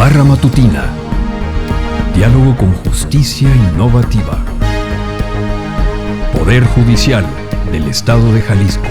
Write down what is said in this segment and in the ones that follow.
Barra Matutina. Diálogo con justicia innovativa. Poder Judicial del Estado de Jalisco.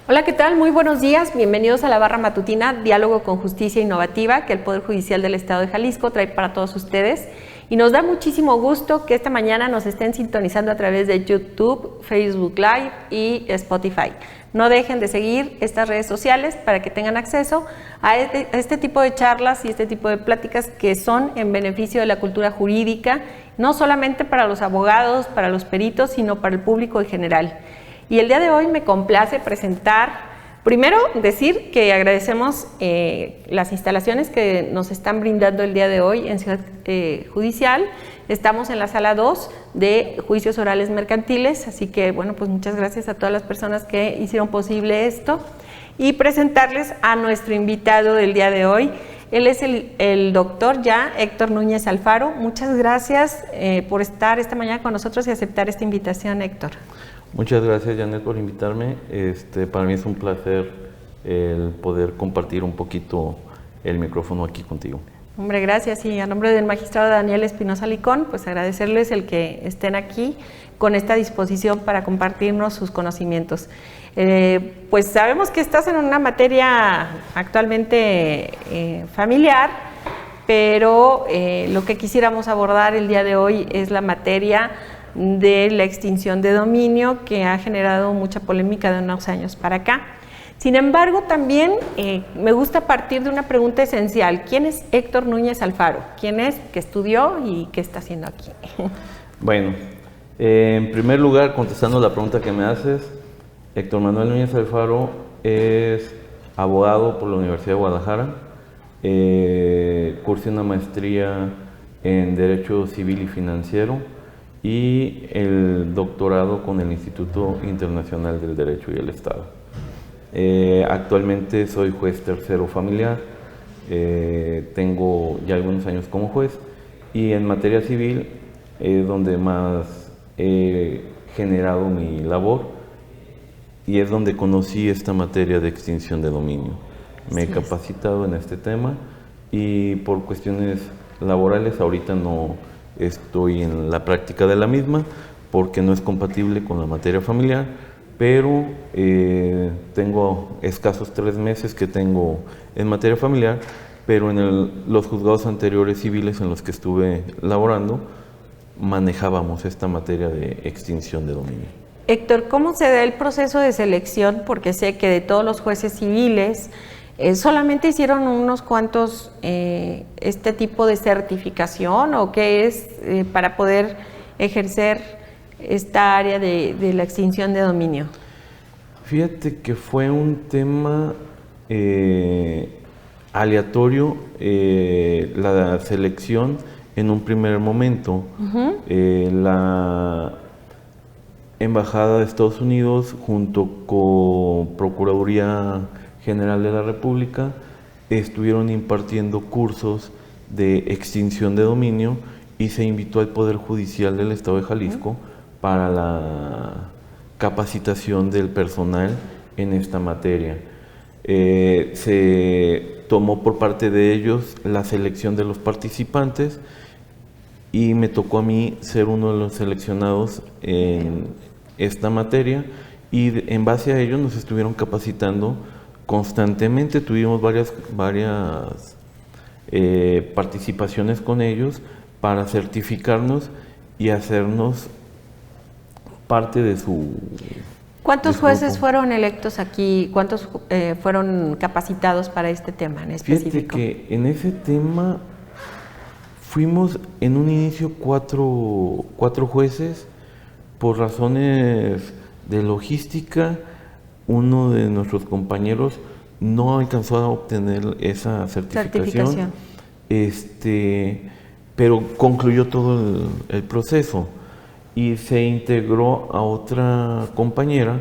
Hola, ¿qué tal? Muy buenos días. Bienvenidos a la Barra Matutina, Diálogo con Justicia Innovativa, que el Poder Judicial del Estado de Jalisco trae para todos ustedes. Y nos da muchísimo gusto que esta mañana nos estén sintonizando a través de YouTube, Facebook Live y Spotify. No dejen de seguir estas redes sociales para que tengan acceso a este tipo de charlas y este tipo de pláticas que son en beneficio de la cultura jurídica, no solamente para los abogados, para los peritos, sino para el público en general. Y el día de hoy me complace presentar, primero decir que agradecemos las instalaciones que nos están brindando el día de hoy en Ciudad Judicial. Estamos en la sala 2 de juicios orales mercantiles, así que bueno, pues muchas gracias a todas las personas que hicieron posible esto. Y presentarles a nuestro invitado del día de hoy. Él es el doctor ya Héctor Núñez Alfaro. Muchas gracias por estar esta mañana con nosotros y aceptar esta invitación, Héctor. Muchas gracias, Janet, por invitarme. Para mí es un placer el poder compartir un poquito el micrófono aquí contigo. Hombre, gracias. Y a nombre del magistrado Daniel Espinosa Licón, pues agradecerles el que estén aquí con esta disposición para compartirnos sus conocimientos. Pues sabemos que estás en una materia actualmente familiar, pero lo que quisiéramos abordar el día de hoy es la materia de la extinción de dominio, que ha generado mucha polémica de unos años para acá. Sin embargo, también me gusta partir de una pregunta esencial. ¿Quién es Héctor Núñez Alfaro? ¿Quién es? ¿Qué estudió y qué está haciendo aquí? Bueno, en primer lugar, contestando la pregunta que me haces, Héctor Manuel Núñez Alfaro es abogado por la Universidad de Guadalajara, cursé una maestría en Derecho Civil y Financiero y el doctorado con el Instituto Internacional del Derecho y el Estado. Actualmente soy juez tercero familiar, tengo ya algunos años como juez y en materia civil es donde más he generado mi labor y es donde conocí esta materia de extinción de dominio. Me he capacitado en este tema y por cuestiones laborales ahorita no estoy en la práctica de la misma porque no es compatible con la materia familiar, pero tengo escasos 3 meses que tengo en materia familiar, pero en los juzgados anteriores civiles en los que estuve laborando manejábamos esta materia de extinción de dominio. Héctor, ¿cómo se da el proceso de selección? Porque sé que de todos los jueces civiles solamente hicieron unos cuantos este tipo de certificación, ¿o qué es para poder ejercer esta área de la extinción de dominio? Fíjate que fue un tema aleatorio la selección en un primer momento. La Embajada de Estados Unidos junto con Procuraduría General de la República estuvieron impartiendo cursos de extinción de dominio y se invitó al Poder Judicial del Estado de Jalisco para la capacitación del personal en esta materia. Se tomó por parte de ellos la selección de los participantes y me tocó a mí ser uno de los seleccionados en esta materia y en base a ello nos estuvieron capacitando constantemente. Tuvimos varias participaciones con ellos para certificarnos y hacernos parte de su... ¿Cuántos jueces fueron electos aquí? ¿Cuántos fueron capacitados para este tema en específico? Fíjate que en ese tema fuimos en un inicio cuatro jueces, Por razones de logística, uno de nuestros compañeros no alcanzó a obtener esa certificación. Pero concluyó todo el proceso y se integró a otra compañera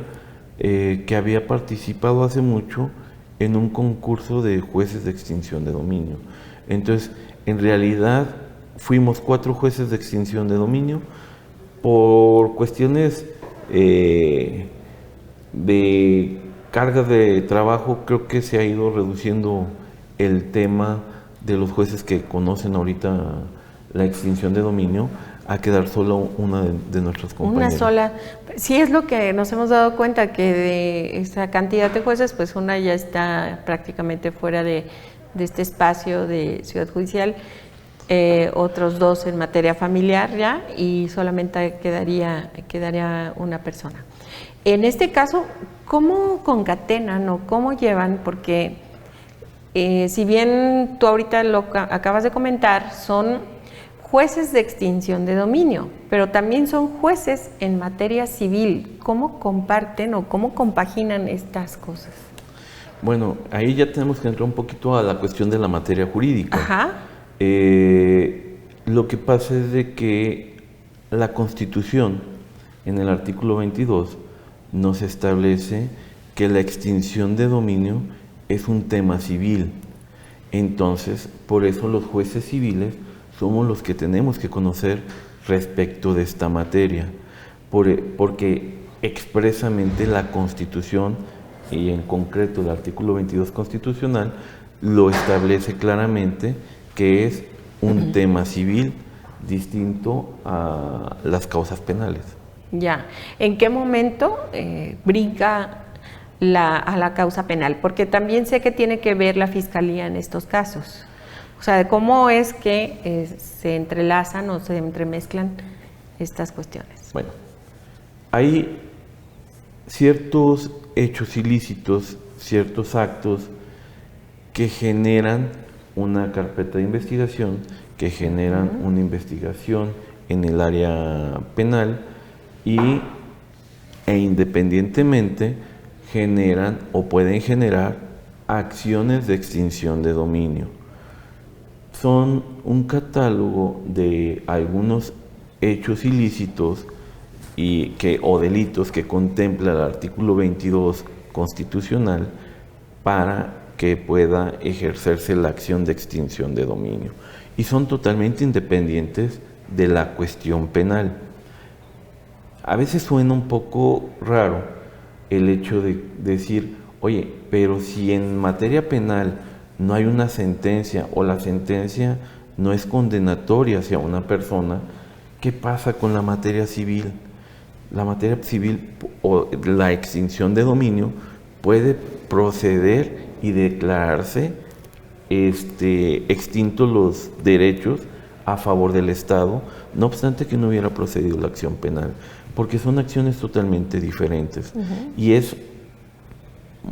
que había participado hace mucho en un concurso de jueces de extinción de dominio. Entonces, en realidad, fuimos 4 jueces de extinción de dominio. Por cuestiones de carga de trabajo, creo que se ha ido reduciendo el tema de los jueces que conocen ahorita la extinción de dominio a quedar solo una de nuestras compañeras. Una sola. Sí, es lo que nos hemos dado cuenta, que de esa cantidad de jueces, pues una ya está prácticamente fuera de este espacio de Ciudad Judicial, otros 2 en materia familiar ya, y solamente quedaría una persona. En este caso, ¿cómo concatenan o cómo llevan? Porque si bien tú ahorita lo acabas de comentar, son jueces de extinción de dominio, pero también son jueces en materia civil. ¿Cómo comparten o cómo compaginan estas cosas? Bueno, ahí ya tenemos que entrar un poquito a la cuestión de la materia jurídica. Ajá. Lo que pasa es de que la Constitución, en el artículo 22, nos establece que la extinción de dominio es un tema civil. Entonces, por eso los jueces civiles somos los que tenemos que conocer respecto de esta materia, porque expresamente la Constitución, y en concreto el artículo 22 constitucional, lo establece claramente que es un tema civil distinto a las causas penales. Ya. ¿En qué momento brinca a la causa penal? Porque también sé que tiene que ver la Fiscalía en estos casos. O sea, de cómo es que se entrelazan o se entremezclan estas cuestiones. Bueno, hay ciertos hechos ilícitos, ciertos actos que generan una carpeta de investigación, que generan una investigación en el área penal e independientemente generan o pueden generar acciones de extinción de dominio. Son un catálogo de algunos hechos ilícitos o delitos que contempla el artículo 22 constitucional para que pueda ejercerse la acción de extinción de dominio. Y son totalmente independientes de la cuestión penal. A veces suena un poco raro el hecho de decir, oye, pero si en materia penal no hay una sentencia o la sentencia no es condenatoria hacia una persona, ¿qué pasa con la materia civil? La materia civil o la extinción de dominio puede proceder y declararse extintos los derechos a favor del Estado, no obstante que no hubiera procedido la acción penal, porque son acciones totalmente diferentes. Y es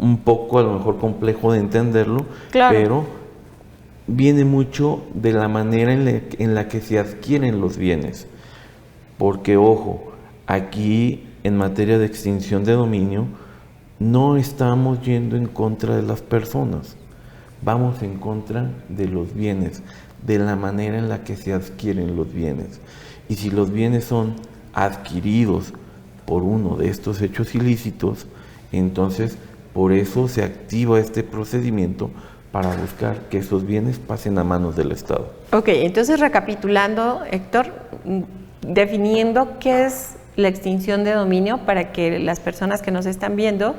un poco a lo mejor complejo de entenderlo, claro, pero viene mucho de la manera en la que se adquieren los bienes. Porque, ojo, aquí en materia de extinción de dominio no estamos yendo en contra de las personas, vamos en contra de los bienes, de la manera en la que se adquieren los bienes. Y si los bienes son adquiridos por uno de estos hechos ilícitos, entonces por eso se activa este procedimiento para buscar que esos bienes pasen a manos del Estado. Ok, entonces recapitulando, Héctor, definiendo qué es la extinción de dominio para que las personas que nos están viendo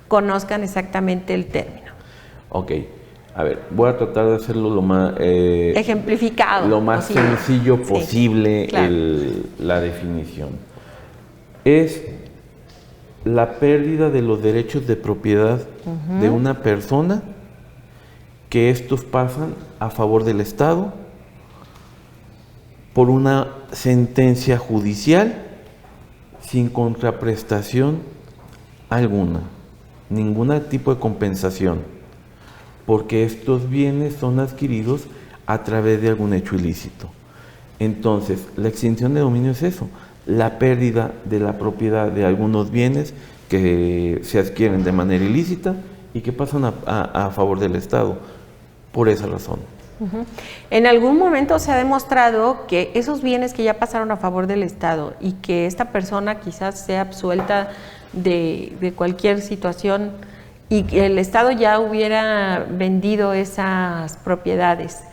conozcan exactamente el término. Ok, a ver, voy a tratar de hacerlo lo más ejemplificado, lo más sencillo posible, sí, claro, la definición. Es la pérdida de los derechos de propiedad de una persona, que estos pasan a favor del Estado por una sentencia judicial sin contraprestación alguna, ningún tipo de compensación, porque estos bienes son adquiridos a través de algún hecho ilícito. Entonces, la extinción de dominio es eso, la pérdida de la propiedad de algunos bienes que se adquieren de manera ilícita y que pasan a favor del Estado, por esa razón. En algún momento se ha demostrado que esos bienes que ya pasaron a favor del Estado y que esta persona quizás sea absuelta de cualquier situación y que el Estado ya hubiera vendido esas propiedades,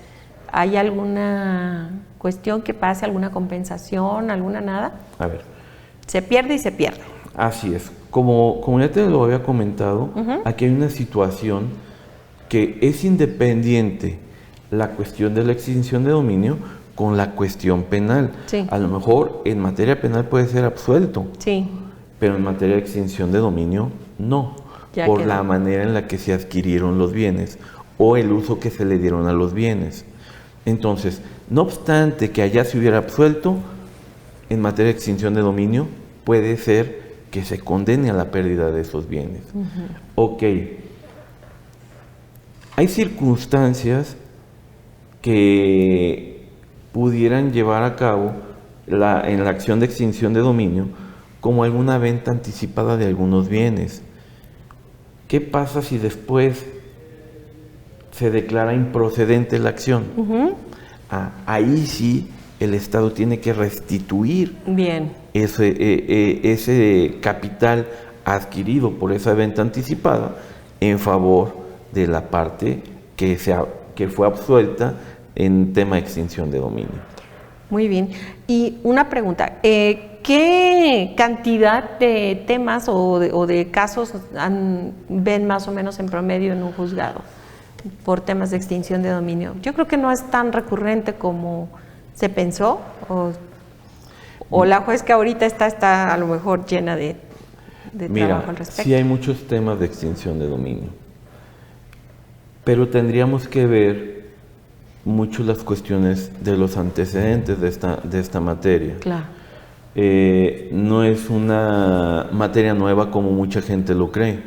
¿hay alguna cuestión que pase, alguna compensación, alguna nada? A ver. Se pierde y se pierde. Así es. Como ya te lo había comentado, aquí hay una situación que es independiente la cuestión de la extinción de dominio con la cuestión penal. Sí. A lo mejor en materia penal puede ser absuelto, Sí. pero en materia de extinción de dominio no, Ya por quedó. la manera en la que se adquirieron los bienes o el uso que se le dieron a los bienes. Entonces, no obstante que allá se hubiera absuelto, en materia de extinción de dominio puede ser que se condene a la pérdida de esos bienes. Ok. Hay circunstancias que pudieran llevar a cabo en la acción de extinción de dominio, como alguna venta anticipada de algunos bienes. ¿Qué pasa si después se declara improcedente la acción? Ahí sí el Estado tiene que restituir Bien. ese capital adquirido por esa venta anticipada en favor de la parte que fue absuelta en tema de extinción de dominio. Muy bien. Y una pregunta, ¿qué cantidad de temas o de casos ven más o menos en promedio en un juzgado por temas de extinción de dominio? Yo creo que no es tan recurrente como se pensó, o la juez que ahorita está a lo mejor llena de trabajo al respecto. Sí hay muchos temas de extinción de dominio, pero tendríamos que ver mucho las cuestiones de los antecedentes de esta materia. Claro. No es una materia nueva como mucha gente lo cree.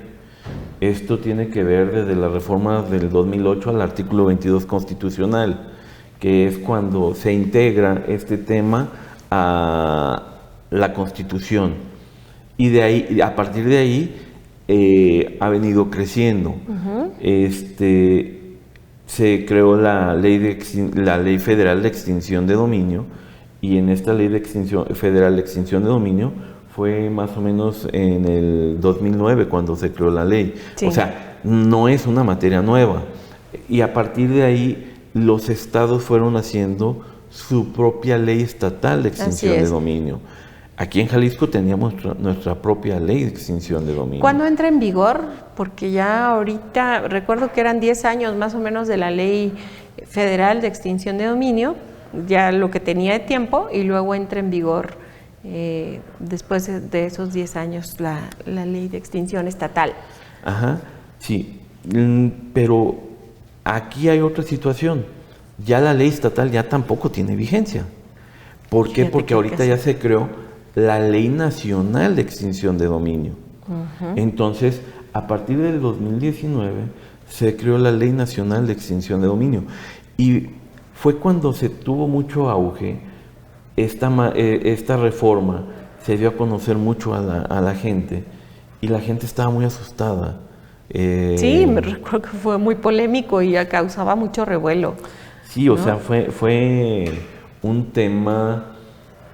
Esto tiene que ver desde la reforma del 2008 al artículo 22 constitucional, que es cuando se integra este tema a la Constitución. Y de ahí, a partir de ahí, ha venido creciendo. Se creó la ley federal de extinción de dominio, y en esta ley federal de extinción de dominio fue más o menos en el 2009 cuando se creó la ley. Sí. O sea, no es una materia nueva. Y a partir de ahí los estados fueron haciendo su propia ley estatal de extinción de dominio. Aquí en Jalisco teníamos nuestra propia ley de extinción de dominio. ¿Cuándo entra en vigor? Porque ya ahorita, recuerdo que eran 10 años más o menos de la ley federal de extinción de dominio, ya lo que tenía de tiempo, y luego entra en vigor después de esos 10 años la ley de extinción estatal. Ajá, sí, pero aquí hay otra situación. Ya la ley estatal ya tampoco tiene vigencia. ¿Por qué? Porque ahorita ya se creó la Ley Nacional de Extinción de Dominio. Entonces, a partir del 2019 se creó la Ley Nacional de Extinción de Dominio. Y fue cuando se tuvo mucho auge esta reforma, se dio a conocer mucho a la gente, y la gente estaba muy asustada. Sí, me recuerdo que fue muy polémico y causaba mucho revuelo. Sí, o sea, fue un tema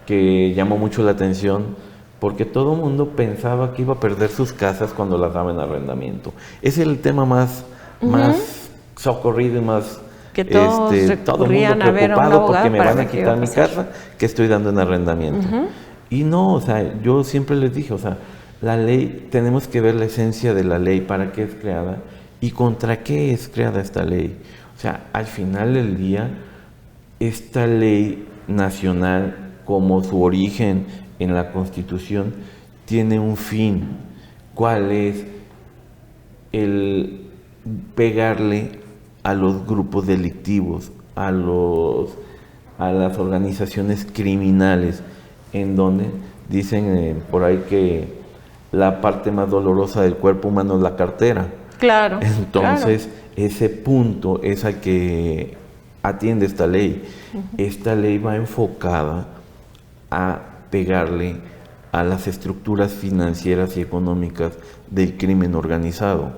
que llamó mucho la atención, porque todo el mundo pensaba que iba a perder sus casas cuando las daba en arrendamiento. Ese es el tema más socorrido y más... Que todos todo el mundo a ver a un preocupado abogado porque me para van a ver qué quitar iba a mi pasar. casa que estoy dando en arrendamiento. Y no, o sea, yo siempre les dije, o sea, la ley, tenemos que ver la esencia de la ley, para qué es creada y contra qué es creada esta ley. O sea, al final del día, esta ley nacional, como su origen en la Constitución, tiene un fin. ¿Cuál es? El pegarle a los grupos delictivos, a las organizaciones criminales, en donde dicen por ahí que la parte más dolorosa del cuerpo humano es la cartera. Claro. Entonces, ese punto es al que atiende esta ley. Esta ley va enfocada a pegarle a las estructuras financieras y económicas del crimen organizado.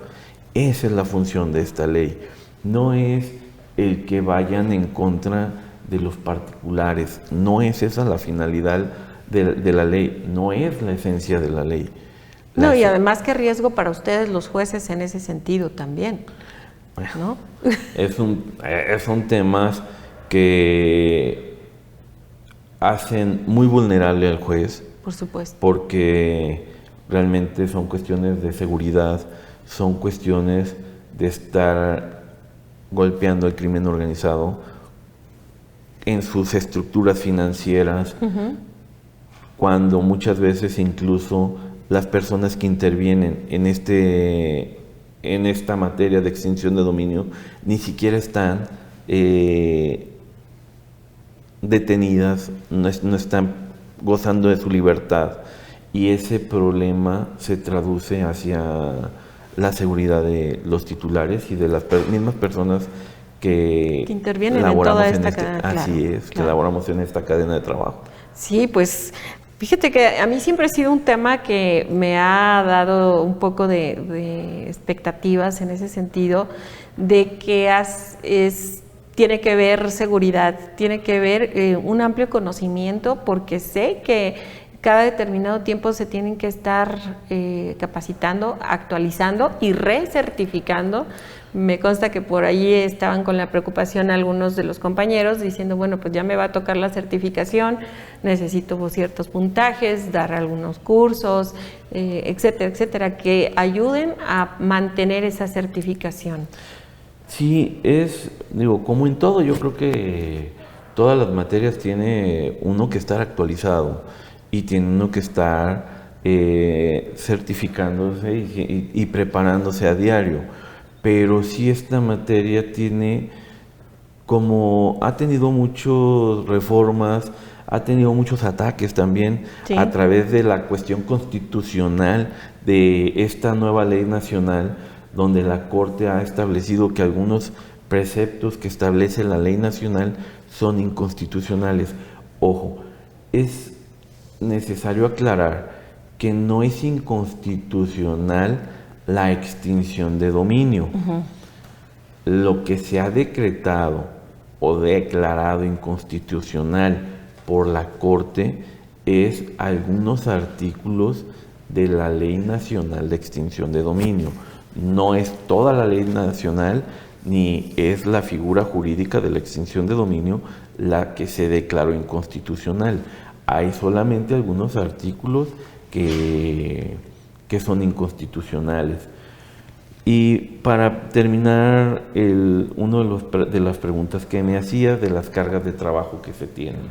Esa es la función de esta ley. No es el que vayan en contra de los particulares, no es esa la finalidad de la ley, no es la esencia de la ley. No, y además qué riesgo para ustedes los jueces en ese sentido también, ¿no? Son temas que hacen muy vulnerable al juez. Por supuesto. Porque realmente son cuestiones de seguridad, son cuestiones de estar golpeando al crimen organizado en sus estructuras financieras, cuando muchas veces incluso las personas que intervienen en esta materia de extinción de dominio ni siquiera están detenidas, no están gozando de su libertad, y ese problema se traduce hacia la seguridad de los titulares y de las mismas personas que intervienen en toda esta cadena. Así es, que laboramos en esta cadena de trabajo. Sí, pues fíjate que a mí siempre ha sido un tema que me ha dado un poco de expectativas en ese sentido, de que tiene que ver seguridad, tiene que ver un amplio conocimiento, porque sé que cada determinado tiempo se tienen que estar capacitando, actualizando y recertificando. Me consta que por ahí estaban con la preocupación algunos de los compañeros diciendo, bueno, pues ya me va a tocar la certificación, necesito ciertos puntajes, dar algunos cursos, etcétera, etcétera, que ayuden a mantener esa certificación. Sí, como en todo, yo creo que todas las materias tiene uno que estar actualizado y tiene uno que estar certificándose y preparándose a diario. Pero sí, esta materia ha tenido muchas reformas, ha tenido muchos ataques también, sí, a través de la cuestión constitucional de esta nueva ley nacional, donde la Corte ha establecido que algunos preceptos que establece la ley nacional son inconstitucionales. Ojo, es necesario aclarar que no es inconstitucional la extinción de dominio. Lo que se ha decretado o declarado inconstitucional por la Corte es algunos artículos de la Ley Nacional de Extinción de Dominio. No es toda la ley nacional, ni es la figura jurídica de la extinción de dominio la que se declaró inconstitucional. Hay solamente algunos artículos que son inconstitucionales. Y para terminar, una de las preguntas que me hacía de las cargas de trabajo que se tienen.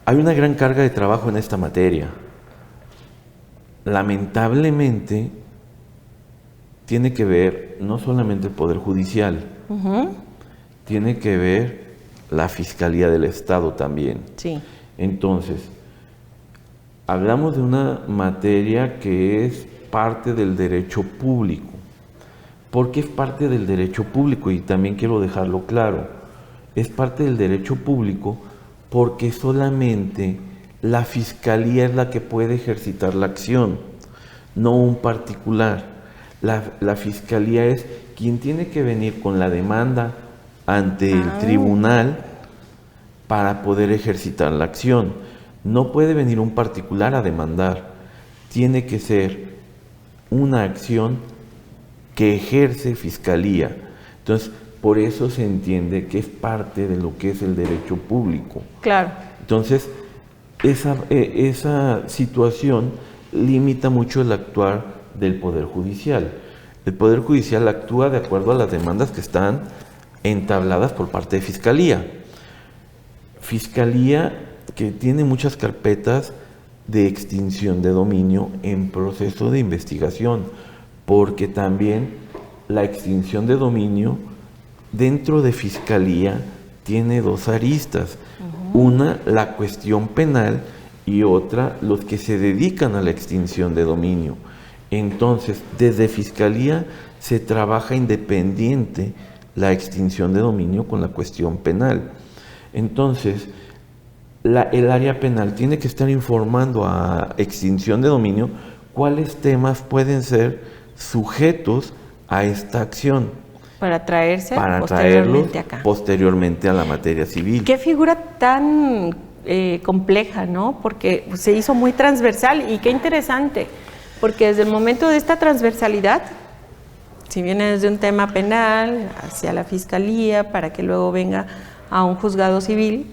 Hay una gran carga de trabajo en esta materia. Lamentablemente, tiene que ver no solamente el Poder Judicial, tiene que ver la Fiscalía del Estado también. Sí. Entonces, hablamos de una materia que es parte del derecho público. ¿Por qué es parte del derecho público? Y también quiero dejarlo claro. Es parte del derecho público porque solamente la Fiscalía es la que puede ejercitar la acción, no un particular. La Fiscalía es quien tiene que venir con la demanda ante el tribunal para poder ejercitar la acción. No puede venir un particular a demandar. Tiene que ser una acción que ejerce Fiscalía. Entonces, por eso se entiende que es parte de lo que es el derecho público. Claro. Entonces, esa situación limita mucho el actuar del Poder Judicial. El Poder Judicial actúa de acuerdo a las demandas que están entabladas por parte de Fiscalía. Fiscalía que tiene muchas carpetas de extinción de dominio en proceso de investigación, porque también la extinción de dominio dentro de Fiscalía tiene dos aristas. Una, la cuestión penal, y otra, los que se dedican a la extinción de dominio. Entonces, desde Fiscalía se trabaja independiente la extinción de dominio con la cuestión penal. Entonces, el área penal tiene que estar informando a extinción de dominio cuáles temas pueden ser sujetos a esta acción. Para traerse para posteriormente traerlos acá. posteriormente a la materia civil. Qué figura tan compleja, ¿no? Porque se hizo muy transversal y qué interesante, porque desde el momento de esta transversalidad, si viene desde un tema penal hacia la fiscalía para que luego venga a un juzgado civil.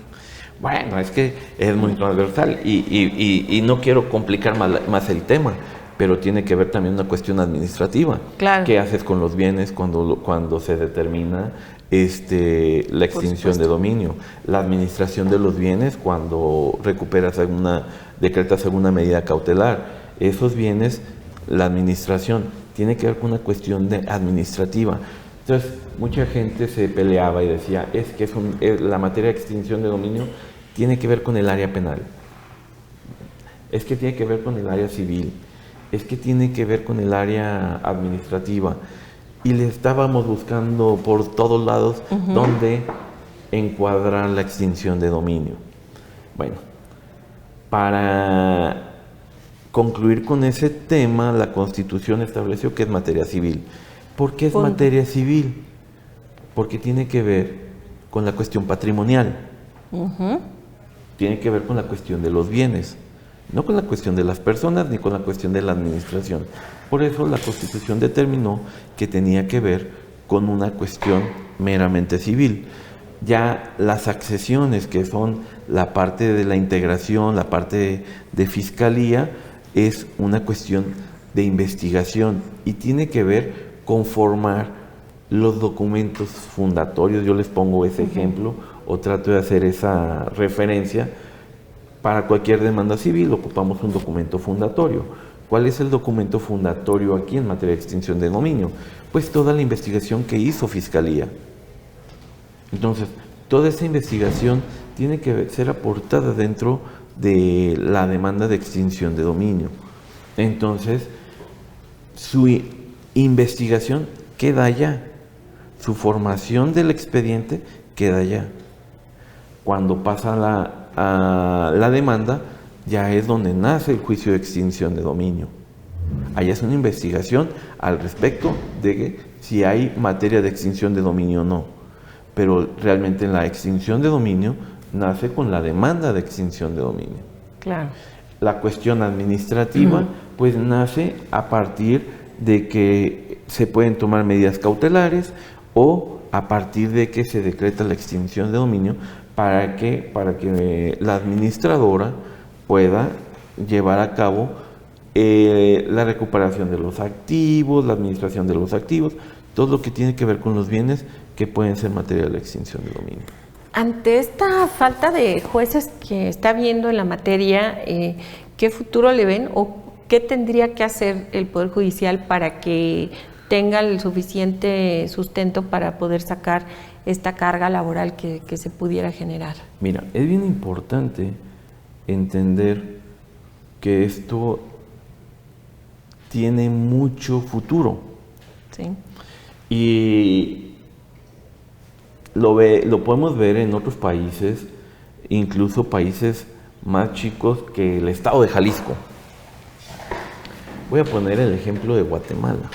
Bueno, es que es muy transversal y no quiero complicar más el tema, pero tiene que ver también una cuestión administrativa. Claro. ¿Qué haces con los bienes cuando se determina la extinción de dominio? La administración de los bienes cuando decretas alguna medida cautelar. Esos bienes, la administración, tiene que ver con una cuestión administrativa. Entonces, mucha gente se peleaba y decía, es que la materia de extinción de dominio tiene que ver con el área penal, es que tiene que ver con el área civil, es que tiene que ver con el área administrativa. Y le estábamos buscando por todos lados dónde encuadrar la extinción de dominio. Bueno, para concluir con ese tema, la Constitución estableció que es materia civil. ¿Por qué es materia civil? Porque tiene que ver con la cuestión patrimonial. Tiene que ver con la cuestión de los bienes, no con la cuestión de las personas ni con la cuestión de la administración. Por eso la Constitución determinó que tenía que ver con una cuestión meramente civil. Ya las accesiones, que son la parte de la integración, la parte de fiscalía, es una cuestión de investigación y tiene que ver con formar los documentos fundatorios. Yo les pongo ese ejemplo o trato de hacer esa referencia. Para cualquier demanda civil ocupamos un documento fundatorio. ¿Cuál es el documento fundatorio aquí en materia de extinción de dominio? Pues toda la investigación que hizo Fiscalía. Entonces, toda esa investigación tiene que ser aportada dentro de la demanda de extinción de dominio. Entonces, su investigación queda allá, su formación del expediente queda allá. Cuando pasa la demanda, ya es donde nace el juicio de extinción de dominio. Allá es una investigación al respecto de si hay materia de extinción de dominio o no. Pero realmente la extinción de dominio nace con la demanda de extinción de dominio. Claro. La cuestión administrativa, pues nace a partir de que se pueden tomar medidas cautelares o a partir de que se decreta la extinción de dominio para que la administradora pueda llevar a cabo la recuperación de los activos, la administración de los activos, todo lo que tiene que ver con los bienes que pueden ser materia de la extinción de dominio. Ante esta falta de jueces que está viendo en la materia, ¿qué futuro le ven o qué tendría que hacer el Poder Judicial para que tenga el suficiente sustento para poder sacar esta carga laboral que se pudiera generar? Mira, es bien importante entender que esto tiene mucho futuro. Sí. Y lo podemos ver en otros países, incluso países más chicos que el estado de Jalisco. Voy a poner el ejemplo de Guatemala.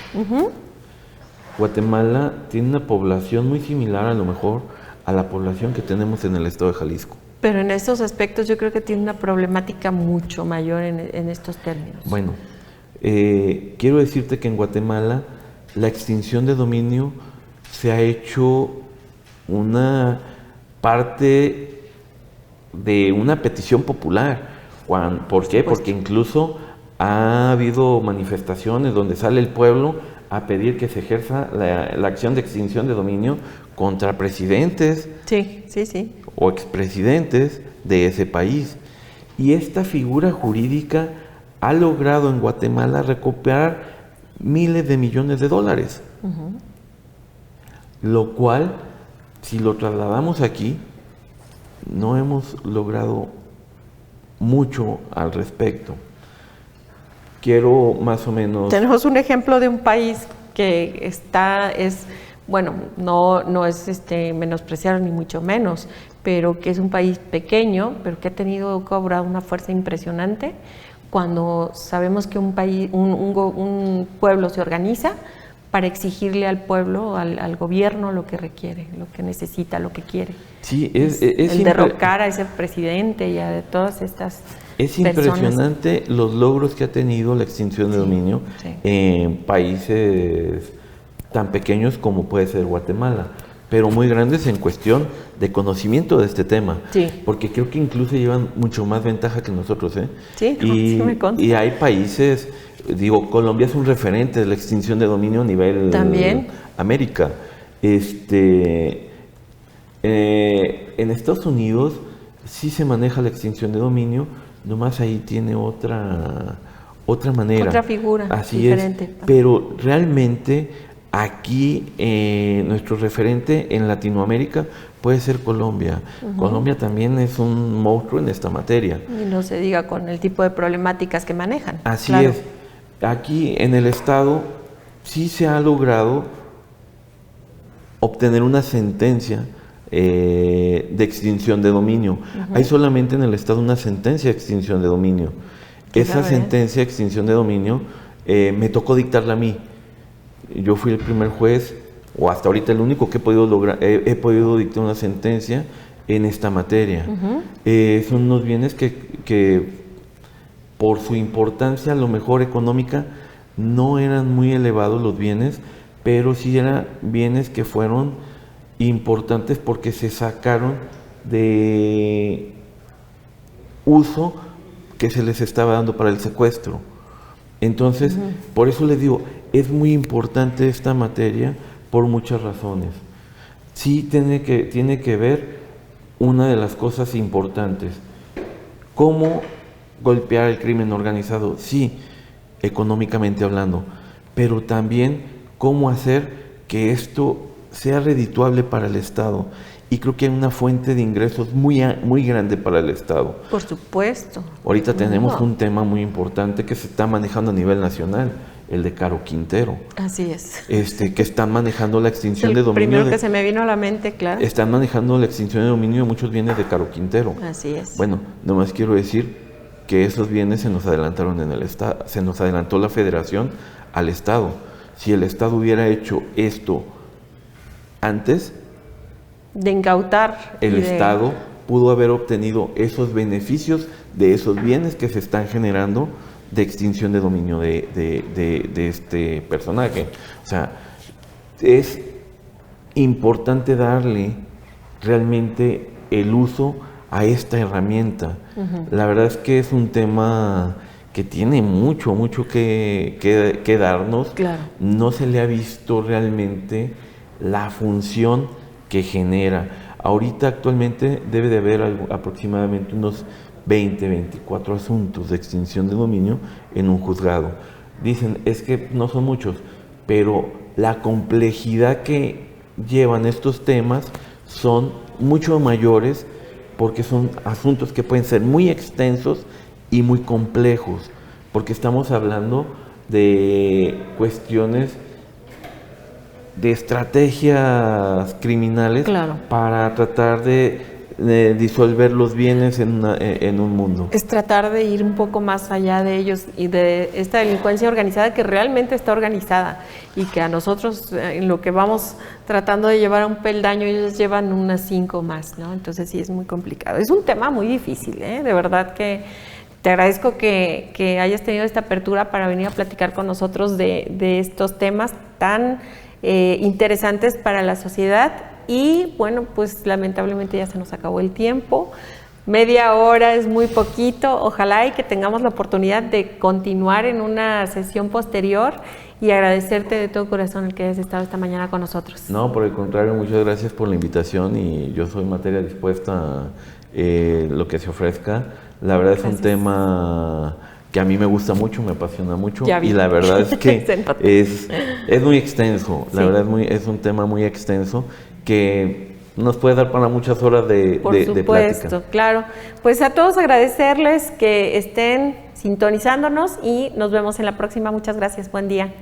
Guatemala tiene una población muy similar a lo mejor a la población que tenemos en el estado de Jalisco. Pero en estos aspectos yo creo que tiene una problemática mucho mayor en estos términos. Bueno, quiero decirte que en Guatemala la extinción de dominio se ha hecho una parte de una petición popular. ¿Por qué? Porque incluso ha habido manifestaciones donde sale el pueblo a pedir que se ejerza la acción de extinción de dominio contra presidentes o expresidentes de ese país. Y esta figura jurídica ha logrado en Guatemala recuperar miles de millones de dólares. Lo cual, si lo trasladamos aquí, no hemos logrado mucho al respecto. Quiero más o menos... Tenemos un ejemplo de un país que no es menospreciar ni mucho menos, pero que es un país pequeño, pero que ha cobrado una fuerza impresionante cuando sabemos que un pueblo se organiza para exigirle al pueblo, al gobierno lo que requiere, lo que necesita, lo que quiere. Sí, el derrocar a ese presidente y a todas estas Es impresionante los logros que ha tenido la extinción de dominio en países tan pequeños como puede ser Guatemala, pero muy grandes en cuestión de conocimiento de este tema, porque creo que incluso llevan mucho más ventaja que nosotros, ¿eh? Sí, sí me consta. Y hay países, digo, Colombia es un referente de la extinción de dominio a nivel América. En Estados Unidos sí se maneja la extinción de dominio, nomás ahí tiene otra manera. Otra figura diferente. Así es, pero realmente aquí nuestro referente en Latinoamérica puede ser Colombia. Colombia también es un monstruo en esta materia. Y no se diga con el tipo de problemáticas que manejan. Así es. Aquí en el Estado sí se ha logrado obtener una sentencia de extinción de dominio. Hay solamente en el Estado una sentencia de extinción de dominio. Esa sentencia de extinción de dominio me tocó dictarla a mí. Yo fui el primer juez, o hasta ahorita el único que he podido lograr, he podido dictar una sentencia en esta materia. Son unos bienes que por su importancia, a lo mejor económica, no eran muy elevados los bienes, pero sí eran bienes que fueron importantes porque se sacaron de uso que se les estaba dando para el secuestro. Entonces, por eso les digo, es muy importante esta materia por muchas razones. Sí tiene que ver una de las cosas importantes, cómo golpear el crimen organizado, sí, económicamente hablando, pero también cómo hacer que esto sea redituable para el Estado. Y creo que hay una fuente de ingresos muy grande para el Estado. Por supuesto. Ahorita tenemos un tema muy importante que se está manejando a nivel nacional, el de Caro Quintero. Así es. Que están manejando la extinción de dominio. Primero que se me vino a la mente, claro. Están manejando la extinción de dominio de muchos bienes de Caro Quintero. Así es. Bueno, nomás quiero decir que esos bienes se nos adelantaron en el Estado, se nos adelantó la Federación al Estado. Si el Estado hubiera hecho esto antes de incautar, el Estado pudo haber obtenido esos beneficios de esos bienes que se están generando de extinción de dominio de este personaje. O sea, es importante darle realmente el uso a esta herramienta. La verdad es que es un tema que tiene mucho que darnos. Claro. No se le ha visto realmente la función que genera. Ahorita actualmente debe de haber aproximadamente unos 24 asuntos de extinción de dominio en un juzgado. Dicen, es que no son muchos, pero la complejidad que llevan estos temas son mucho mayores porque son asuntos que pueden ser muy extensos y muy complejos, porque estamos hablando de cuestiones de estrategias criminales para tratar de disolver los bienes en un mundo. Es tratar de ir un poco más allá de ellos y de esta delincuencia organizada que realmente está organizada y que a nosotros en lo que vamos tratando de llevar a un peldaño ellos llevan unas 5 más, ¿no? Entonces sí es muy complicado. Es un tema muy difícil, ¿eh? De verdad que te agradezco que hayas tenido esta apertura para venir a platicar con nosotros de estos temas tan interesantes para la sociedad. Y bueno, pues lamentablemente ya se nos acabó el tiempo. Media hora es muy poquito. Ojalá y que tengamos la oportunidad de continuar en una sesión posterior y agradecerte de todo corazón el que hayas estado esta mañana con nosotros. No, por el contrario, muchas gracias por la invitación y yo soy materia dispuesta a lo que se ofrezca. La verdad es un tema que a mí me gusta mucho, me apasiona mucho y la verdad es que es muy extenso. La verdad es un tema muy extenso que nos puede dar para muchas horas de plática. Por supuesto, claro. Pues a todos agradecerles que estén sintonizándonos y nos vemos en la próxima. Muchas gracias. Buen día.